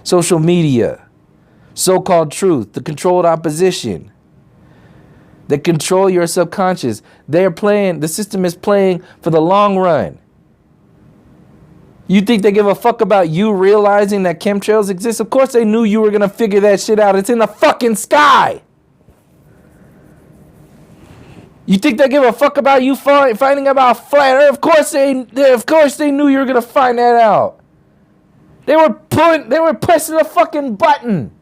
social media. So-called truth, the controlled opposition. They control your subconscious. The system is playing for the long run. You think they give a fuck about you realizing that chemtrails exist? Of course they knew you were going to figure that shit out. It's in the fucking sky. You think they give a fuck about you finding about flat Earth? Of course they knew you were going to find that out. They were pressing the fucking button.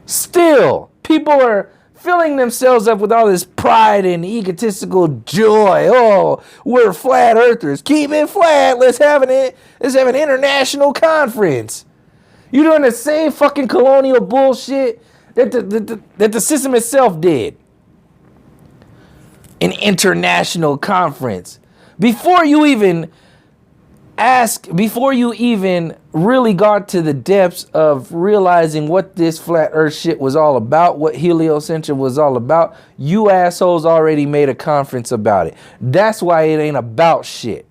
Still, people are filling themselves up with all this pride and egotistical joy. Oh, we're flat earthers. Keep it flat. Let's have an international conference. You're doing the same fucking colonial bullshit that the system itself did. An international conference. Before you even really got to the depths of realizing what this flat earth shit was all about, what heliocentric was all about, you assholes already made a conference about it. That's why it ain't about shit.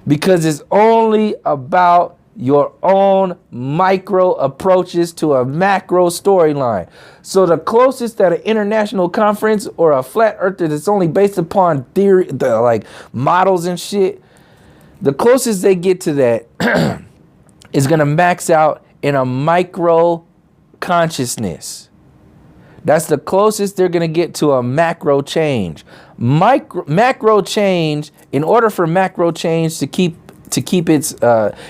Because it's only about your own micro approaches to a macro storyline. So the closest that an international conference or a flat earther that's only based upon theory, like models and shit, the closest they get to that is going to max out in a micro consciousness. That's the closest they're going to get to a macro change. Macro change, in order for macro change to keep its,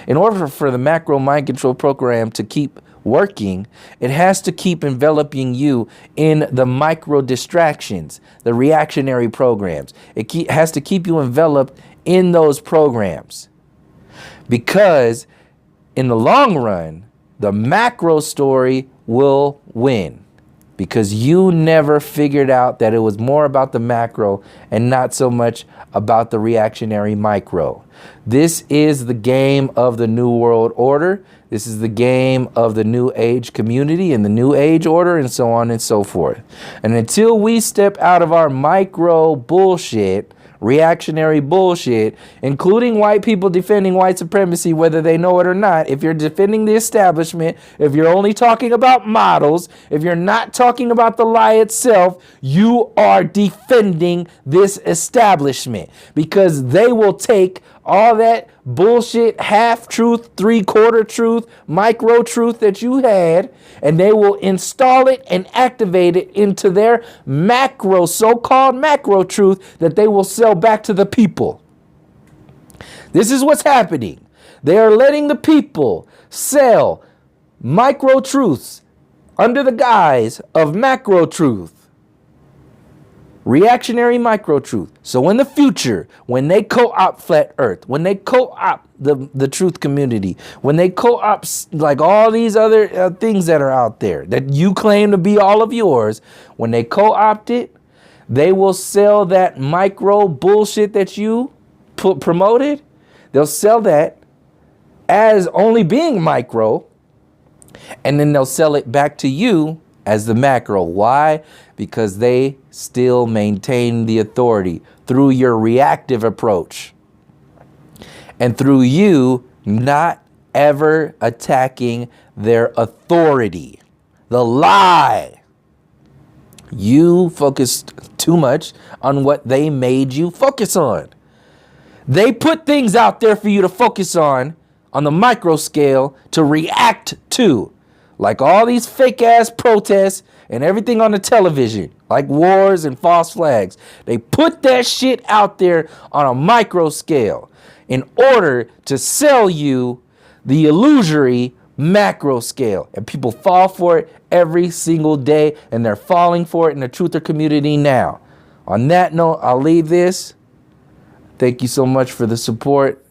in order for the macro mind control program to keep working, it has to keep enveloping you in the micro distractions, the reactionary programs. It has to keep you enveloped in those programs, because in the long run, the macro story will win, because you never figured out that it was more about the macro and not so much about the reactionary micro. This is the game of the New World Order. This is the game of the New Age community and the New Age order and so on and so forth. And until we step out of our micro bullshit, reactionary bullshit, including white people defending white supremacy, whether they know it or not. If you're defending the establishment, if you're only talking about models, if you're not talking about the lie itself, you are defending this establishment, because they will take all that bullshit, half truth, 3/4 truth, micro truth that you had, and they will install it and activate it into their macro, so-called macro truth that they will sell back to the people. This is what's happening. They are letting the people sell micro truths under the guise of macro truth. Reactionary micro truth. So in the future, when they co-opt flat earth, when they co-opt the truth community, when they co-opt like all these other things that are out there that you claim to be all of yours, when they co-opt it, they will sell that micro bullshit that you promoted. They'll sell that as only being micro, and then they'll sell it back to you as the macro. Why? Because they still maintain the authority through your reactive approach and through you not ever attacking their authority. The lie. You focused too much on what they made you focus on. They put things out there for you to focus on the micro scale to react to, like all these fake ass protests and everything on the television, like wars and false flags. They put that shit out there on a micro scale in order to sell you the illusory macro scale. And people fall for it every single day, and they're falling for it in the truther community now. On that note, I'll leave this. Thank you so much for the support.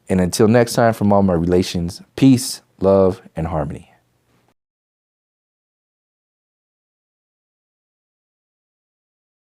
And until next time, from all my relations, peace, love, and harmony.